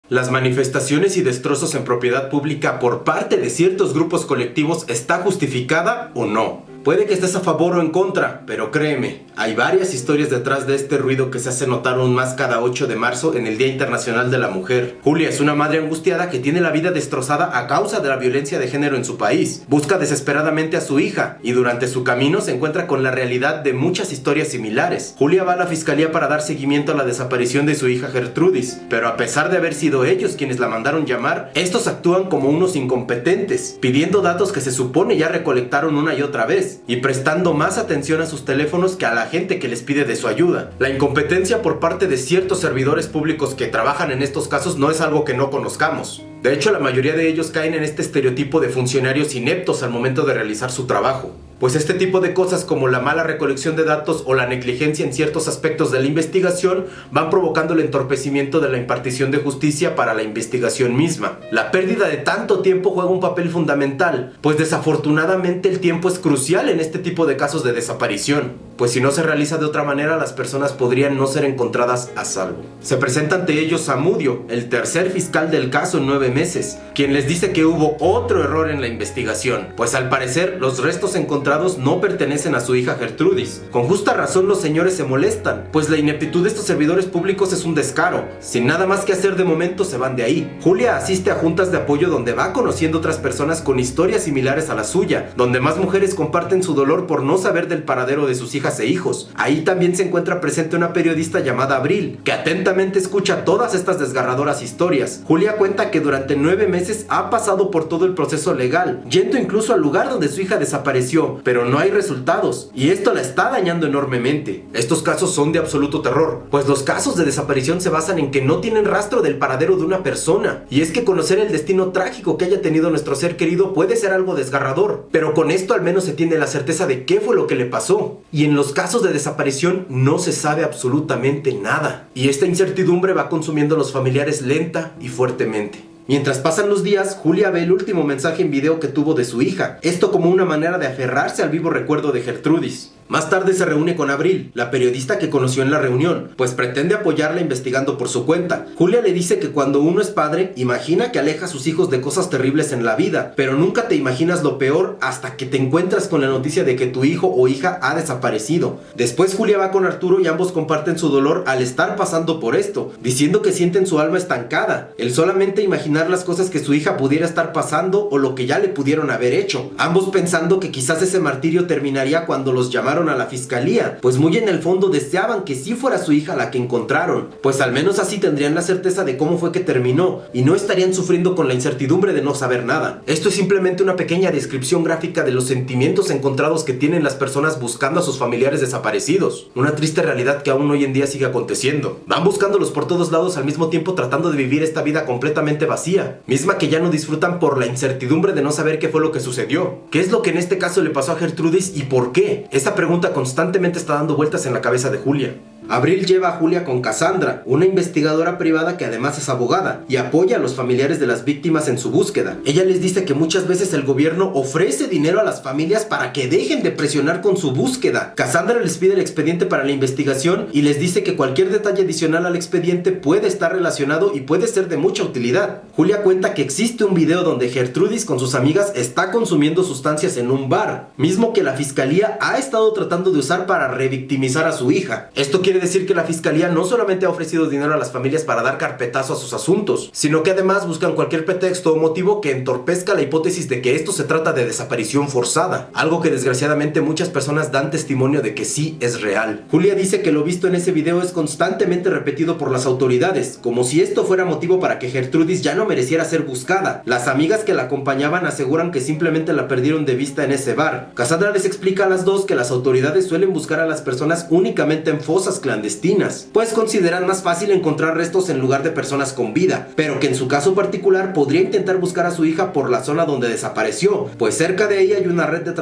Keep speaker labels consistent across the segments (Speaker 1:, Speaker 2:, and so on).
Speaker 1: ¿Las manifestaciones y destrozos en propiedad pública por parte de ciertos grupos colectivos está justificada o no? Puede que estés a favor o en contra, pero créeme, hay varias historias detrás de este ruido que se hace notar aún más cada 8 de marzo en el Día Internacional de la Mujer. Julia es una madre angustiada que tiene la vida destrozada a causa de la violencia de género en su país. Busca desesperadamente a su hija y durante su camino se encuentra con la realidad de muchas historias similares. Julia va a la fiscalía para dar seguimiento a la desaparición de su hija Gertrudis, pero a pesar de haber sido ellos quienes la mandaron llamar, estos actúan como unos incompetentes, pidiendo datos que se supone ya recolectaron una y otra vez, y prestando más atención a sus teléfonos que a la gente que les pide de su ayuda. La incompetencia por parte de ciertos servidores públicos que trabajan en estos casos no es algo que no conozcamos. De hecho, la mayoría de ellos caen en este estereotipo de funcionarios ineptos al momento de realizar su trabajo. Pues este tipo de cosas como la mala recolección de datos o la negligencia en ciertos aspectos de la investigación van provocando el entorpecimiento de la impartición de justicia para la investigación misma. La pérdida de tanto tiempo juega un papel fundamental, pues desafortunadamente el tiempo es crucial en este tipo de casos de desaparición, pues si no se realiza de otra manera las personas podrían no ser encontradas a salvo. Se presenta ante ellos Zamudio, el tercer fiscal del caso en 9 meses, quien les dice que hubo otro error en la investigación, pues al parecer los restos encontrados no pertenecen a su hija Gertrudis. Con justa razón los señores se molestan, pues la ineptitud de estos servidores públicos es un descaro. Sin nada más que hacer de momento se van de ahí. Julia asiste a juntas de apoyo donde va conociendo otras personas con historias similares a la suya, donde más mujeres comparten su dolor por no saber del paradero de sus hijas e hijos. Ahí también se encuentra presente una periodista llamada Abril, que atentamente escucha todas estas desgarradoras historias. Julia cuenta que durante 9 meses ha pasado por todo el proceso legal, yendo incluso al lugar donde su hija desapareció, pero no hay resultados, y esto la está dañando enormemente. Estos casos son de absoluto terror, pues los casos de desaparición se basan en que no tienen rastro del paradero de una persona, y es que conocer el destino trágico que haya tenido nuestro ser querido puede ser algo desgarrador, pero con esto al menos se tiene la certeza de qué fue lo que le pasó, y en los casos de desaparición no se sabe absolutamente nada, y esta incertidumbre va consumiendo a los familiares lenta y fuertemente. Mientras pasan los días, Julia ve el último mensaje en video que tuvo de su hija, esto como una manera de aferrarse al vivo recuerdo de Gertrudis. Más tarde se reúne con Abril, la periodista que conoció en la reunión, pues pretende apoyarla investigando por su cuenta. Julia le dice que cuando uno es padre, imagina que aleja a sus hijos de cosas terribles en la vida, pero nunca te imaginas lo peor hasta que te encuentras con la noticia de que tu hijo o hija ha desaparecido. Después Julia va con Arturo y ambos comparten su dolor al estar pasando por esto, diciendo que sienten su alma estancada, el solamente imaginar las cosas que su hija pudiera estar pasando o lo que ya le pudieron haber hecho, ambos pensando que quizás ese martirio terminaría cuando los llamaron a la fiscalía, pues muy en el fondo deseaban que sí fuera su hija la que encontraron, pues al menos así tendrían la certeza de cómo fue que terminó y no estarían sufriendo con la incertidumbre de no saber nada. Esto es simplemente una pequeña descripción gráfica de los sentimientos encontrados que tienen las personas buscando a sus familiares desaparecidos, una triste realidad que aún hoy en día sigue aconteciendo. Van buscándolos por todos lados al mismo tiempo tratando de vivir esta vida completamente vacía, misma que ya no disfrutan por la incertidumbre de no saber qué fue lo que sucedió. ¿Qué es lo que en este caso le pasó a Gertrudis y por qué? Esta pregunta constantemente está dando vueltas en la cabeza de Julia. Abril lleva a Julia con Cassandra, una investigadora privada que además es abogada, y apoya a los familiares de las víctimas en su búsqueda. Ella les dice que muchas veces el gobierno ofrece dinero a las familias para que dejen de presionar con su búsqueda. Cassandra les pide el expediente para la investigación y les dice que cualquier detalle adicional al expediente puede estar relacionado y puede ser de mucha utilidad. Julia cuenta que existe un video donde Gertrudis con sus amigas está consumiendo sustancias en un bar, mismo que la fiscalía ha estado tratando de usar para revictimizar a su hija. Esto quiere decir que la fiscalía no solamente ha ofrecido dinero a las familias para dar carpetazo a sus asuntos, sino que además buscan cualquier pretexto o motivo que entorpezca la hipótesis de que esto se trata de desaparición forzada, algo que desgraciadamente muchas personas dan testimonio de que sí es real. Julia dice que lo visto en ese video es constantemente repetido por las autoridades, como si esto fuera motivo para que Gertrudis ya no mereciera ser buscada. Las amigas que la acompañaban aseguran que simplemente la perdieron de vista en ese bar. Cassandra les explica a las dos que las autoridades suelen buscar a las personas únicamente en fosas clandestinas, pues consideran más fácil encontrar restos en lugar de personas con vida, pero que en su caso particular podría intentar buscar a su hija por la zona donde desapareció, pues cerca de ella hay una red de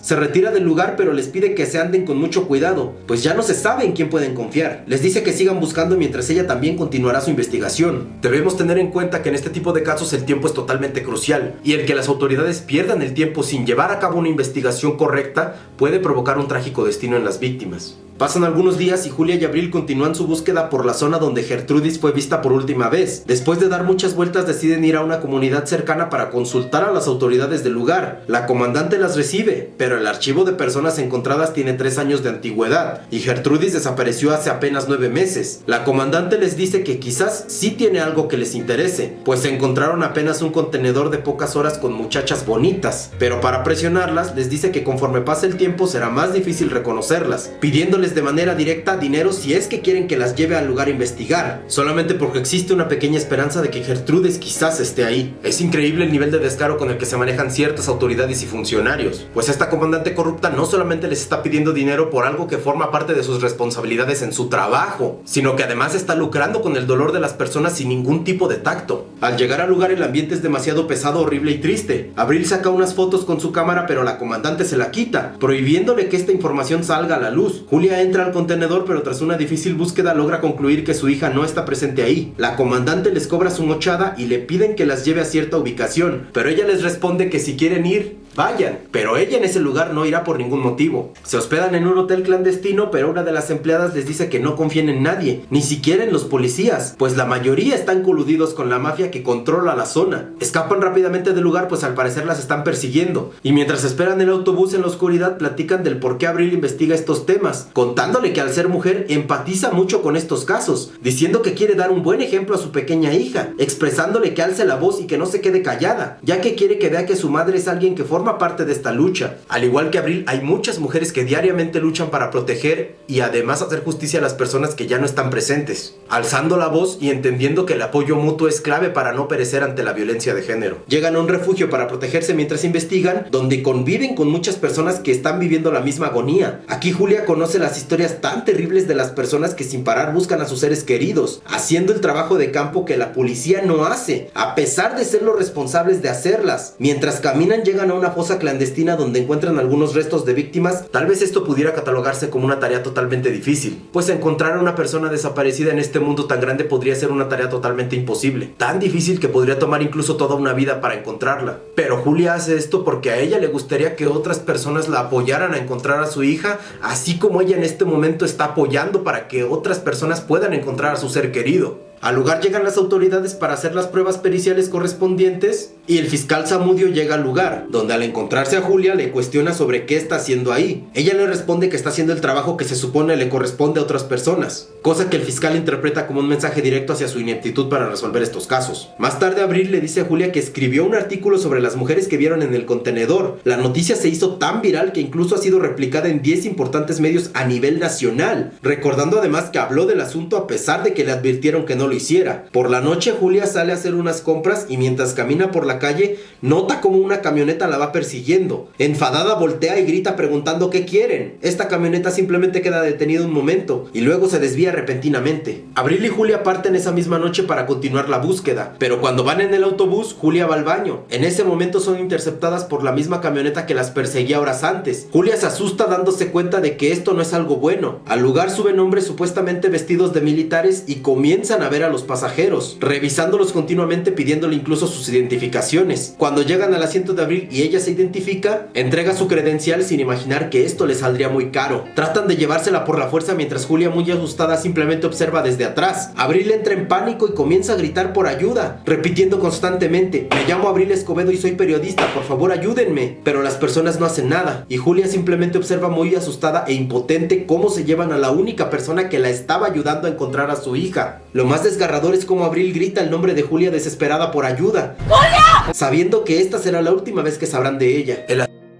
Speaker 1: Se retira del lugar, pero les pide que se anden con mucho cuidado, pues ya no se sabe en quién pueden confiar. Les dice que sigan buscando mientras ella también continuará su investigación. Debemos tener en cuenta que en este tipo de casos el tiempo es totalmente crucial, y el que las autoridades pierdan el tiempo sin llevar a cabo una investigación correcta puede provocar un trágico destino en las víctimas. Pasan algunos días y Julia y Abril continúan su búsqueda por la zona donde Gertrudis fue vista por última vez. Después de dar muchas vueltas deciden ir a una comunidad cercana para consultar a las autoridades del lugar. La comandante las recibe, pero el archivo de personas encontradas tiene 3 años de antigüedad y Gertrudis desapareció hace apenas 9 meses. La comandante les dice que quizás sí tiene algo que les interese, pues encontraron apenas un contenedor de pocas horas con muchachas bonitas, pero para presionarlas les dice que conforme pase el tiempo será más difícil reconocerlas, pidiéndoles de manera directa dinero si es que quieren que las lleve al lugar a investigar, solamente porque existe una pequeña esperanza de que Gertrudis quizás esté ahí. Es increíble el nivel de descaro con el que se manejan ciertas autoridades y funcionarios, pues esta comandante corrupta no solamente les está pidiendo dinero por algo que forma parte de sus responsabilidades en su trabajo, sino que además está lucrando con el dolor de las personas sin ningún tipo de tacto. Al llegar al lugar el ambiente es demasiado pesado, horrible y triste. Abril saca unas fotos con su cámara, pero la comandante se la quita, prohibiéndole que esta información salga a la luz. Julia entra al contenedor, pero tras una difícil búsqueda logra concluir que su hija no está presente ahí. La comandante les cobra su mochada y le piden que las lleve a cierta ubicación, pero ella les responde que si quieren ir, vayan, pero ella en ese lugar no irá por ningún motivo. Se hospedan en un hotel clandestino, pero una de las empleadas les dice que no confíen en nadie, ni siquiera en los policías, pues la mayoría están coludidos con la mafia que controla la zona. Escapan rápidamente del lugar, pues al parecer las están persiguiendo, y mientras esperan el autobús en la oscuridad platican del por qué Abril investiga estos temas, contándole que al ser mujer empatiza mucho con estos casos, diciendo que quiere dar un buen ejemplo a su pequeña hija, expresándole que alce la voz y que no se quede callada, ya que quiere que vea que su madre es alguien que forma parte de esta lucha. Al igual que Abril, hay muchas mujeres que diariamente luchan para proteger y además hacer justicia a las personas que ya no están presentes, alzando la voz y entendiendo que el apoyo mutuo es clave para no perecer ante la violencia de género. Llegan a un refugio para protegerse mientras investigan, donde conviven con muchas personas que están viviendo la misma agonía. Aquí Julia conoce las historias tan terribles de las personas que sin parar buscan a sus seres queridos, haciendo el trabajo de campo que la policía no hace, a pesar de ser los responsables de hacerlas. Mientras caminan llegan a una fosa clandestina donde encuentran algunos restos de víctimas. Tal vez esto pudiera catalogarse como una tarea totalmente difícil, pues encontrar a una persona desaparecida en este mundo tan grande podría ser una tarea totalmente imposible, tan difícil que podría tomar incluso toda una vida para encontrarla. Pero Julia hace esto porque a ella le gustaría que otras personas la apoyaran a encontrar a su hija, así como ella en este momento está apoyando para que otras personas puedan encontrar a su ser querido. Al lugar llegan las autoridades para hacer las pruebas periciales correspondientes y el fiscal Zamudio llega al lugar, donde al encontrarse a Julia le cuestiona sobre qué está haciendo ahí. Ella le responde que está haciendo el trabajo que se supone le corresponde a otras personas, cosa que el fiscal interpreta como un mensaje directo hacia su ineptitud para resolver estos casos. Más tarde Abril le dice a Julia que escribió un artículo sobre las mujeres que vieron en el contenedor. La noticia se hizo tan viral que incluso ha sido replicada en 10 importantes medios a nivel nacional, recordando además que habló del asunto a pesar de que le advirtieron que no lo hiciera. Por la noche Julia sale a hacer unas compras y mientras camina por la calle nota como una camioneta la va persiguiendo. Enfadada voltea y grita preguntando qué quieren. Esta camioneta simplemente queda detenida un momento y luego se desvía repentinamente. Abril y Julia parten esa misma noche para continuar la búsqueda, pero cuando van en el autobús Julia va al baño. En ese momento son interceptadas por la misma camioneta que las perseguía horas antes. Julia se asusta dándose cuenta de que esto no es algo bueno. Al lugar suben hombres supuestamente vestidos de militares y comienzan a ver a los pasajeros, revisándolos continuamente pidiéndole incluso sus identificaciones. Cuando llegan al asiento de Abril y ella se identifica, entrega su credencial sin imaginar que esto le saldría muy caro. Tratan de llevársela por la fuerza mientras Julia, muy asustada, simplemente observa desde atrás. Abril entra en pánico y comienza a gritar por ayuda, repitiendo constantemente: me llamo Abril Escobedo y soy periodista, por favor ayúdenme. Pero las personas no hacen nada y Julia simplemente observa muy asustada e impotente cómo se llevan a la única persona que la estaba ayudando a encontrar a su hija. Lo más desgarrador es como Abril grita el nombre de Julia desesperada por ayuda, ¡Julia!, sabiendo que esta será la última vez que sabrán de ella.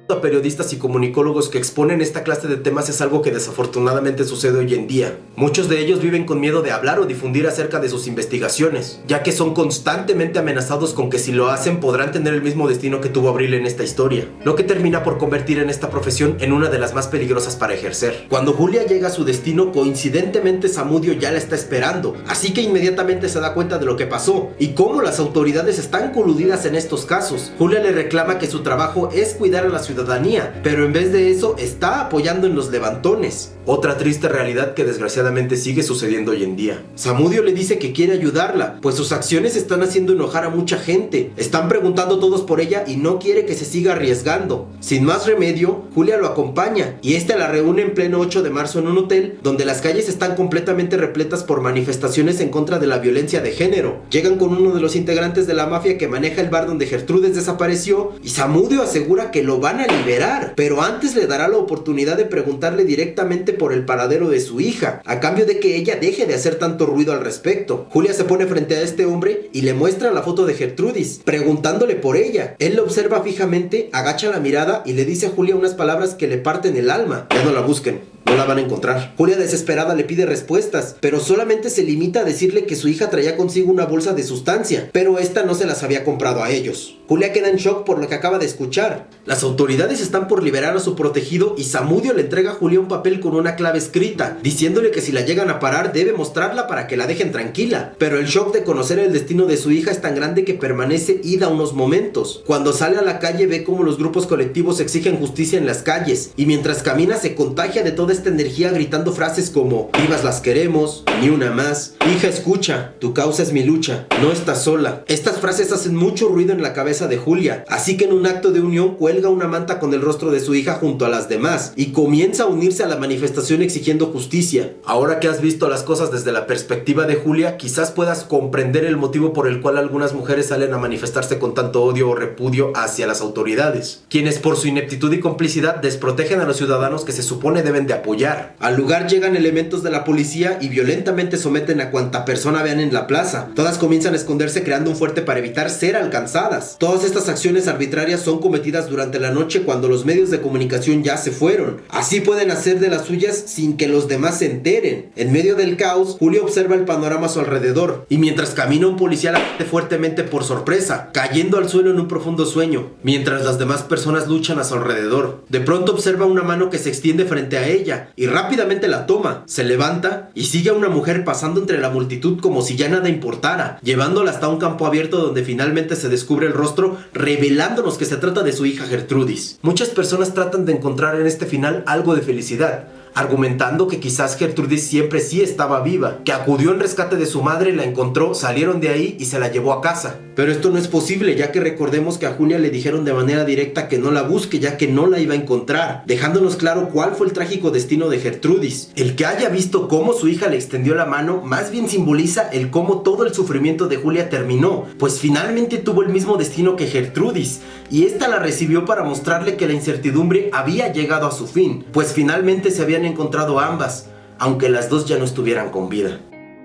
Speaker 1: A periodistas y comunicólogos que exponen esta clase de temas es algo que desafortunadamente sucede hoy en día. Muchos de ellos viven con miedo de hablar o difundir acerca de sus investigaciones, ya que son constantemente amenazados con que si lo hacen podrán tener el mismo destino que tuvo Abril en esta historia, lo que termina por convertir en esta profesión en una de las más peligrosas para ejercer. Cuando Julia llega a su destino, coincidentemente Zamudio ya la está esperando, así que inmediatamente se da cuenta de lo que pasó y cómo las autoridades están coludidas en estos casos. Julia le reclama que su trabajo es cuidar a la ciudad ciudadanía, pero en vez de eso está apoyando en los levantones. Otra triste realidad que desgraciadamente sigue sucediendo hoy en día. Zamudio le dice que quiere ayudarla, pues sus acciones están haciendo enojar a mucha gente. Están preguntando todos por ella y no quiere que se siga arriesgando. Sin más remedio, Julia lo acompaña y esta la reúne en pleno 8 de marzo en un hotel donde las calles están completamente repletas por manifestaciones en contra de la violencia de género. Llegan con uno de los integrantes de la mafia que maneja el bar donde Gertrudis desapareció y Zamudio asegura que lo van a liberar, pero antes le dará la oportunidad de preguntarle directamente por el paradero de su hija, a cambio de que ella deje de hacer tanto ruido al respecto. Julia se pone frente a este hombre y le muestra la foto de Gertrudis, preguntándole por ella. Él la observa fijamente, agacha la mirada y le dice a Julia unas palabras que le parten el alma. Ya no la busquen, no la van a encontrar. Julia desesperada le pide respuestas, pero solamente se limita a decirle que su hija traía consigo una bolsa de sustancia, pero esta no se las había comprado a ellos. Julia queda en shock por lo que acaba de escuchar. Las autoridades están por liberar a su protegido y Zamudio le entrega a Julia un papel con una clave escrita, diciéndole que si la llegan a parar debe mostrarla para que la dejen tranquila. Pero el shock de conocer el destino de su hija es tan grande que permanece ida unos momentos. Cuando sale a la calle ve cómo los grupos colectivos exigen justicia en las calles y mientras camina se contagia de toda esta energía gritando frases como vivas las queremos, ni una más, hija escucha, tu causa es mi lucha, no estás sola. Estas frases hacen mucho ruido en la cabeza de Julia, así que en un acto de unión cuelga una manta con el rostro de su hija junto a las demás y comienza a unirse a la manifestación exigiendo justicia. Ahora que has visto las cosas desde la perspectiva de Julia, quizás puedas comprender el motivo por el cual algunas mujeres salen a manifestarse con tanto odio o repudio hacia las autoridades, quienes por su ineptitud y complicidad desprotegen a los ciudadanos que se supone deben de apoyar. Al lugar llegan elementos de la policía y violentamente someten a cuanta persona vean en la plaza. Todas comienzan a esconderse creando un fuerte para evitar ser alcanzadas. Todas estas acciones arbitrarias son cometidas durante la noche cuando los medios de comunicación ya se fueron. Así pueden hacer de las suyas sin que los demás se enteren. En medio del caos, Julia observa el panorama a su alrededor y mientras camina un policía la bate fuertemente por sorpresa, cayendo al suelo en un profundo sueño, mientras las demás personas luchan a su alrededor. De pronto observa una mano que se extiende frente a ella y rápidamente la toma, se levanta y sigue a una mujer pasando entre la multitud como si ya nada importara, llevándola hasta un campo abierto donde finalmente se descubre el rostro, revelándonos que se trata de su hija Gertrudis. Muchas personas tratan de encontrar en este final algo de felicidad, argumentando que quizás Gertrudis siempre sí estaba viva, que acudió en rescate de su madre, la encontró, salieron de ahí y se la llevó a casa. Pero esto no es posible, ya que recordemos que a Julia le dijeron de manera directa que no la busque, ya que no la iba a encontrar, dejándonos claro cuál fue el trágico destino de Gertrudis. El que haya visto cómo su hija le extendió la mano, más bien simboliza el cómo todo el sufrimiento de Julia terminó, pues finalmente tuvo el mismo destino que Gertrudis, y esta la recibió para mostrarle que la incertidumbre había llegado a su fin, pues finalmente se habían encontrado ambas, aunque las dos ya no estuvieran con vida.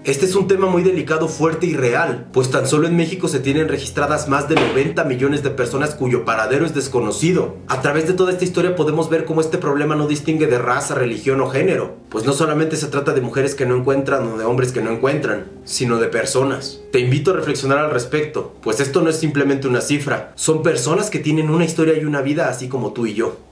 Speaker 1: Este es un tema muy delicado, fuerte y real, pues tan solo en México se tienen registradas más de 90 millones de personas cuyo paradero es desconocido. A través de toda esta historia podemos ver cómo este problema no distingue de raza, religión o género, pues no solamente se trata de mujeres que no encuentran o de hombres que no encuentran, sino de personas. Te invito a reflexionar al respecto, pues esto no es simplemente una cifra, son personas que tienen una historia y una vida así como tú y yo.